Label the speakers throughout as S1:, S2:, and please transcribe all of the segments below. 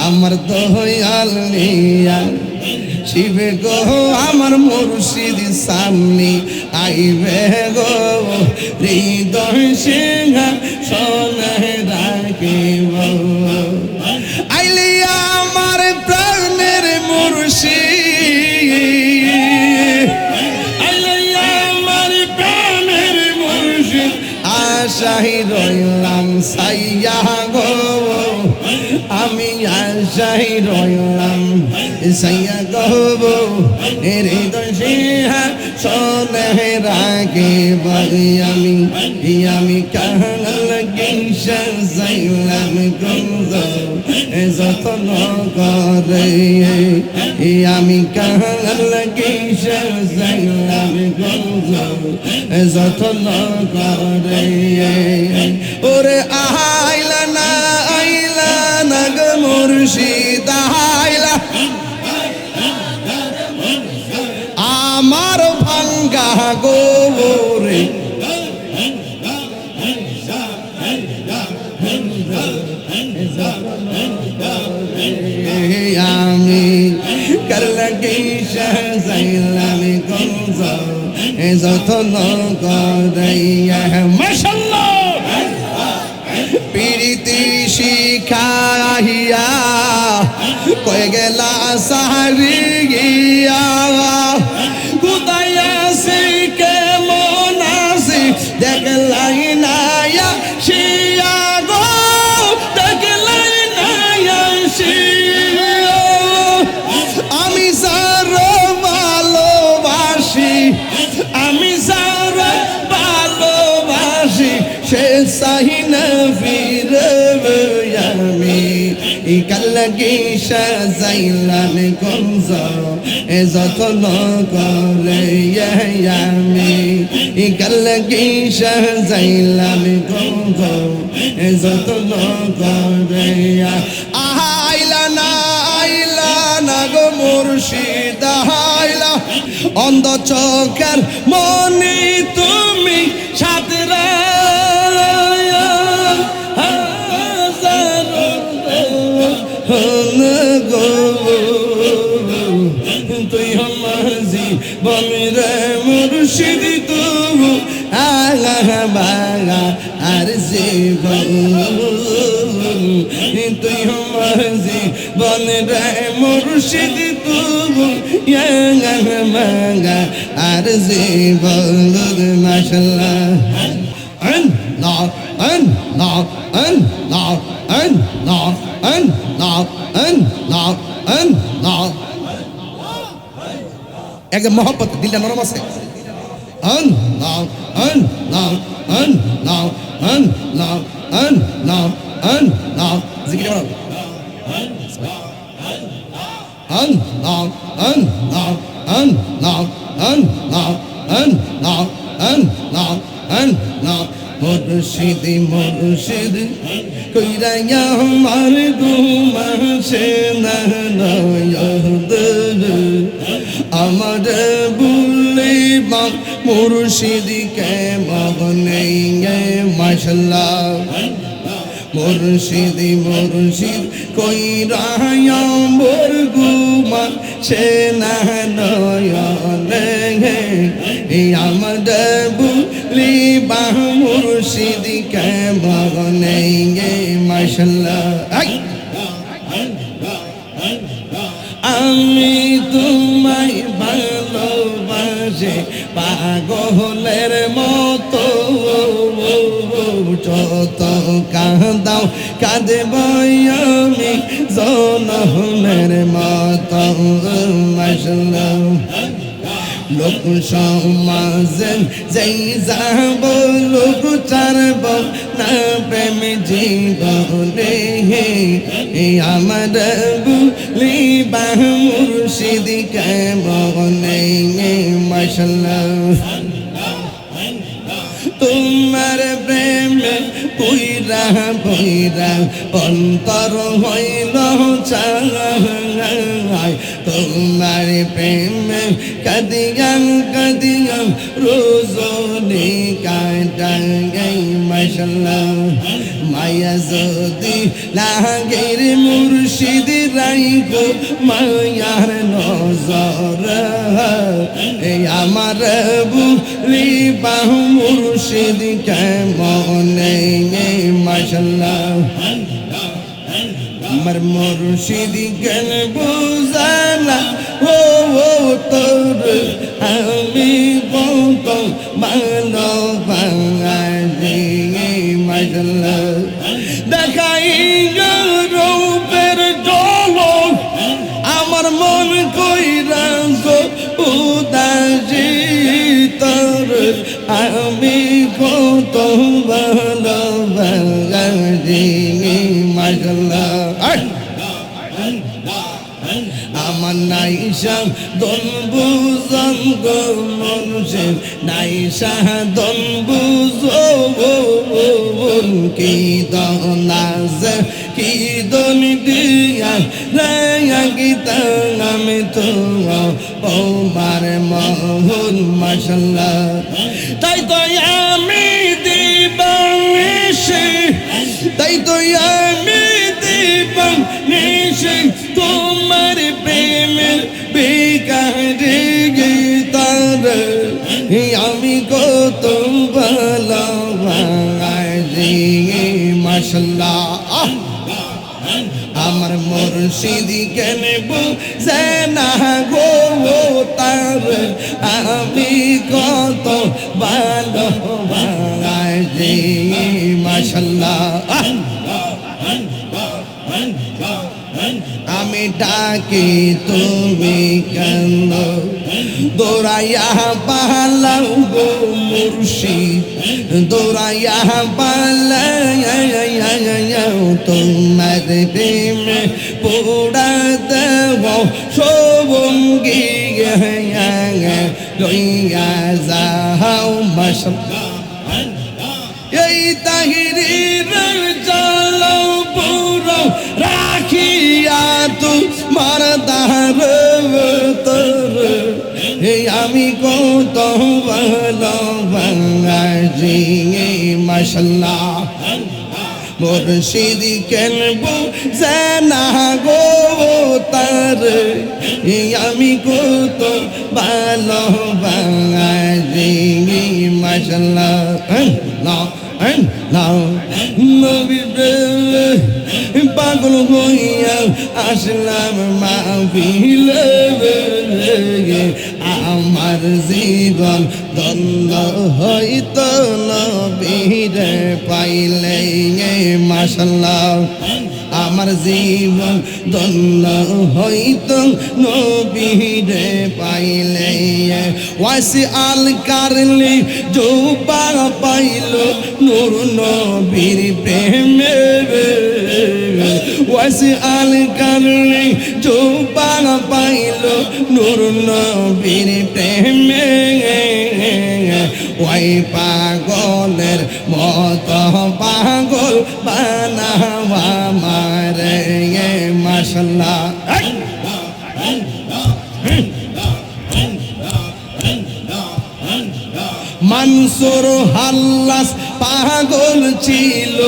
S1: আমার দয়াল নিয়া শিবে গো আমার মুর্শিদ সামনে আইবে গো হৃদয় সিংহা সোনা রাখিব আইলে আমার প্রাণের মুর্শিদ আইলে আমার প্রাণের মুর্শিদ আশাই রইলাম সাইয়া গো আমি আশাই রইলাম সাইয়া গো হৃদয় সিংহা সোনা রাখিব আমি কাঙাল গিংসা যাইলাম গঞ্জ যতন করে আমি কাঙাল গিংসা যাইলাম গঞ্জ যতন করে ওরে আইলা না গো মুর্শিদ আইলা আমার ভাঙ্গা গোরে আমি কালকে সাজাইলাম গঞ্জ যতন করাইয়া মাশাআল্লাহ প্রীতি শিখাইয়া কয়ে গেলা সাহারি গিয়া কোথায় আছে কেমন আছে দেখলাই নাইয়া শিয়া গো দেখলাই নাইয়া শিয়া আমি সারা ভালোবাসি আমি সারা ভালোবাসি সে সাহিনা ফিরবে আমি কালকে সাজাইলাম গঞ্জ যতন করে আমি কালকে সাজাইলাম গঞ্জ যতন করে আইলা না গো মুর্শিদ আইলা অন্ধ চোখের মনি তুমি সাতরা তুই আমার জীবন রে মুর্শিদ তবু আগা বাগা আর জীবন তুই আমার জীবন রে মুর্শিদ তবু আগা বাগা আর জীবন মাশাআল্লাহ একদম মোহব্বত দিলটা নরম আছে জিকির মুর্শিদ কইরাইয়া আমার ঘুমাছে না আমার বুলিবা মুর্শিদ কে মগনে মাশাআল্লাহ মুর্শিদ কইরাইয়া মোর ঘুমাছে না আমার বুলিবা মুর্শিদ কে মগনে মাশাআল্লাহ আমি তোমায় ভালোবাসি পাগলের মতো যত কাঁদাও কাঁদব আমি জনমের মতো মাশাআল্লাহ লোক সমাজে যেই যাব লোক চারব না প্রেম জীবনে আমার বুলিবা মুর্শিদ কে মনে মাশাআল্লাহ তোমার প্রেমে পুইরা অন্তর হইল চাই তোমার প্রেমে কাদিয়াম রোজনি কাটাই মাশাআল্লাহ মায়া যদি লাগের মুর্শিদ রাইগো মায়ার নজর এই আমার বুলি বাহু মুর্শিদ কেমনে মাশাল্লাহ আমার মুর্শিদ কেন বুঝালা ও তোর আমি কত ভালো বাঙালি মাশাল্লাহ দেখাই রূপের ঝলক আমার মন কইরা উদাসী তোর আমি কত ভালো বাঙালি মাশাল্লাহ আমার নাইশা দন বুঝন গো মানুষের নাইশা দন বুঝন কি দন আছে কি দন দিয়া রায়া গীতা আমি তো আমার মোহন মাশাল্লাহ তাই তো আমি দিবানিশি তাই তো আমি দিবানিশি তোমার প্রেমের বেকারে গীতার আমি কত ভালোবাসি মাশাল্লাহ আমার মুর্শিদ কেন বুঝে না গো তার আমি কত ভালোবাসি মাশাল্লাহ আমি ডাকি তুমি কেন দৌড়াইয়া পালাও গো মুর্শিদ দৌড়াইয়া পালাও তোমার প্রেমে পোড়া দেব সবঙ্গি লইয়া যাও মাশাল্লাহ এই তাহিরির চলো পুরো রাখিয়া তোমার দার তোর আমি কত ভালো বাঙালি মাশাল্লাহ মুর্শিদ কেন বুঝে না গো তার আমি কত ভালো বাঙালি মাশাল্লাহ নবী পাগল হইয়া আসলাম মাহফিলে আমার জীবন ধন্য হইতো নবীরে পাইলে মাশাল্লাহ আমার জীবন ধন্য হইতো নবীরে পাইলে ওয়াসি আল কারলি জোবা পাইল নূর নবীর প্রেমে ওয়াসি আল কারলি জোবা পাইল নূর নবীর প্রেমে ওই পাগলের মত পাগল বানাওয়া মারে মাশাল্লাহ মনসুর হাল্লাস পাগল ছিল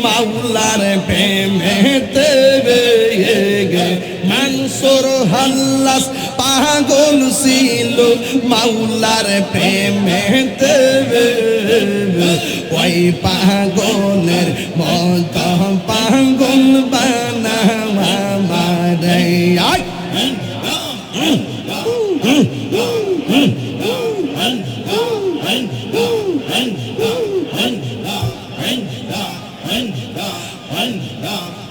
S1: মাওলার প্রেমেতে মনসুর হাল্লাস পাগল ছিল মাওলার প্রেমেতে ওই পাগলের মত পাগল বানাওয়া মারে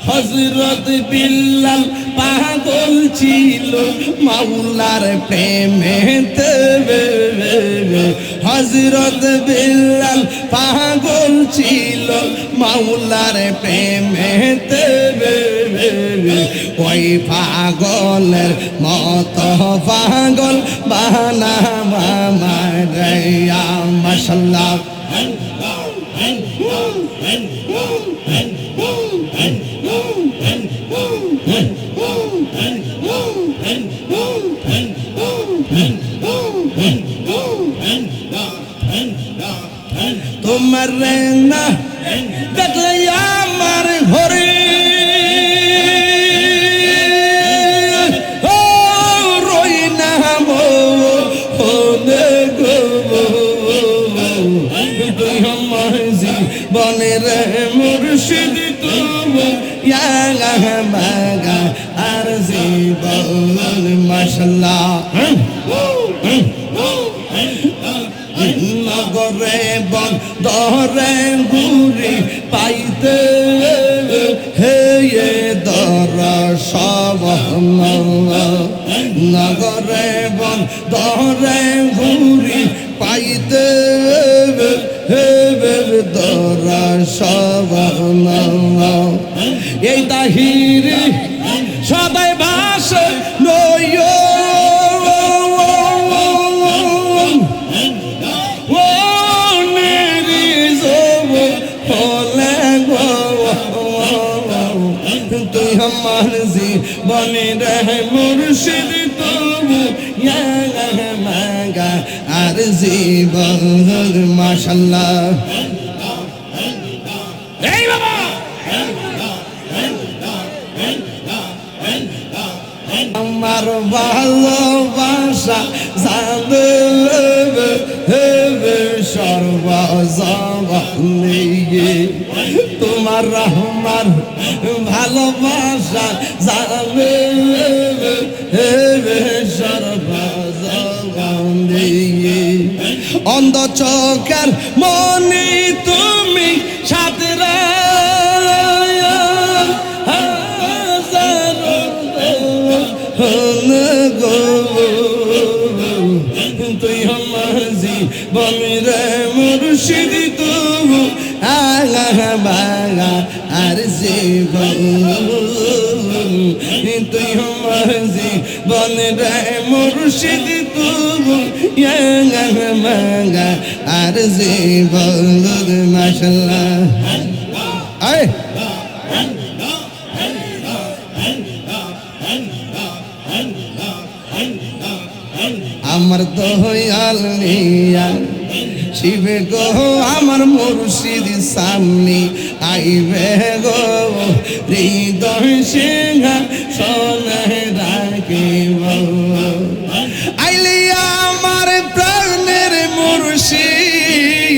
S1: হযরত বিল্লাল পাগল ছিল মাওলার প্রেমেতে হযরত বিল্লাল পাগল ছিল মাওলার প্রেমেতে ওই পাগলের মত পাগল বানাওয়া মারে মাশাল্লাহ তোমার না দেখলে জীবন মাশাআল্লাহ নগরে বন্দরে ঘুরি পাইতে হে দর সব নগরে বন্দরে ঘুরি পাইতে হে দর সব এই তাহিরি সদাই ভাসে নয় তুই আমার জীবনে রে মুর্শিদ তবু মাগা আর জীবন মাশাআল্লাহ এই বাবা আমার ভালোবাসা জানবে হেবে সর্বজবানে তোমার আমার ভালোবাসা জানবে হেবে সর্বজবানে অন্ধ চোখের মনি তুমি সাথে তুই আমার জীবনের মুর্শিদ তবু বাগা আর জীবন তুই আমার জীবনের মুর্শিদ তবু বাগা আর জীবন মাশাআল্লাহ আয় আমার দয়াল নিয়া শিবে গো আমার মুর্শিদ সামনে আইবে গো হৃদয় সিংহা সোনা রাখিব আইলি আমার প্রাণের মুর্শিদ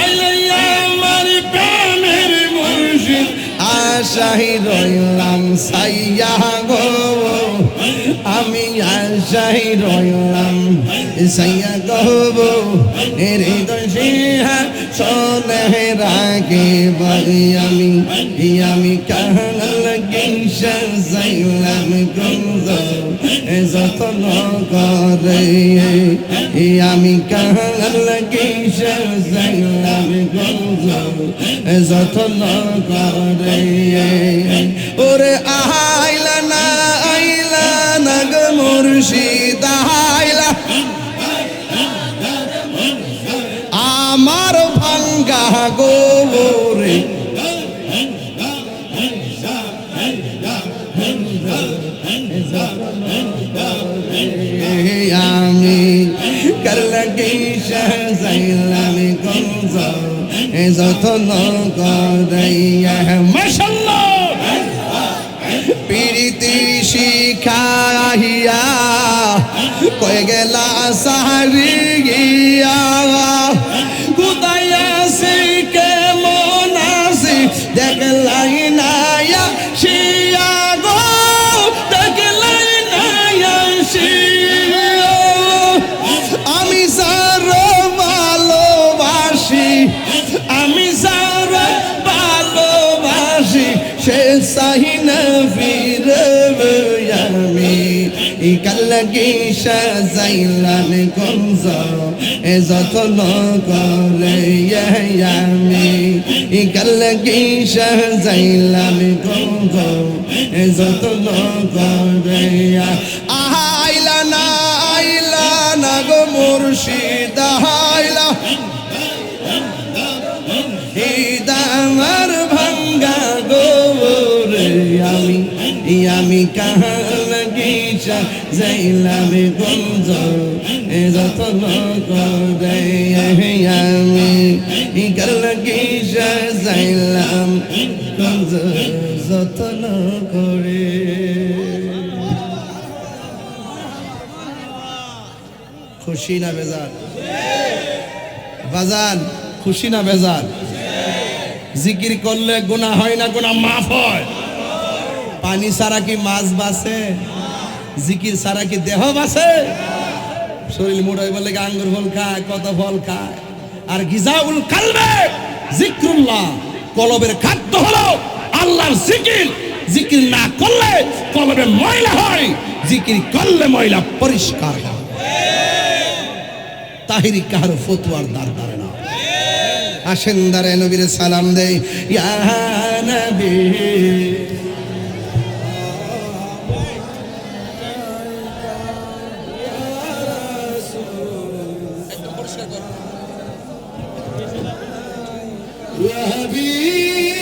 S1: আইলি আমার প্রাণের মুর্শিদ আশাই রইলাম সাইয়া গো আমি আশাই রইলাম সাইয়া গব হৃদয় সিংহা সোনা রাখিব আমি কাহাল গিংসা যাইলাম গঞ্জ যতন করে আমি কাহাল গিংসা যাইলাম গঞ্জ যতন করে ওরে আইলা না গো মুর্শিদ আইলা আমার ভাঙ্গা গোরে আমি করলগে সাজাইলাম গঞ্জ যতন করে মাশাআল্লাহ প্রীতি শিখাইয়া কই গেলা সাহারি গিয়া কোথায় আছি কেমন আছি দেখলাই নাইয়া শিয়া গো দেখলাই নাইয়া শিয়া আমি সারা ভালোবাসি আমি সারা ভালোবাসি সে সাহিনা ফিরবে আমি কালগি সাজাইলাম গঞ্জ যতন করে আমি কালগি সাজাইলাম গঞ্জ যতন করে আইলা না গো মুর্শিদ আইলা আমার ভাঙ্গা গোরে আমি কাহাল গিসা যাইলাম গঞ্জ যতন করে আমি কাল গিসা যাইলাম গঞ্জ যতন করে খুশি না বেজার বাজান খুশি না বেজার জিকির করলে গুনাহ হয় না গুনাহ মাফ হয় পানি ছাড়া কি মাছ বাঁচে? জিকির ছাড়া কি দেহ বাঁচে? শরীর মুড়াই বলে আঙ্গুর ফল খায়, কত ফল খায়। আর গিজাউল কালবে জিক্রুল্লাহ, কলবের খাদ্য হলো আল্লাহর জিকির। জিকির না করলে কলবে ময়লা হয়, জিকির করলে ময়লা পরিষ্কার হয়। তাহিরি কারো ফতুয়ার দ্বার ধরে না। আসেন দারে নবীর সালাম দেই, ইয়া নবী ইয়া হাবিব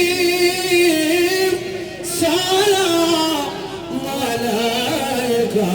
S1: সালাম আলাইকা।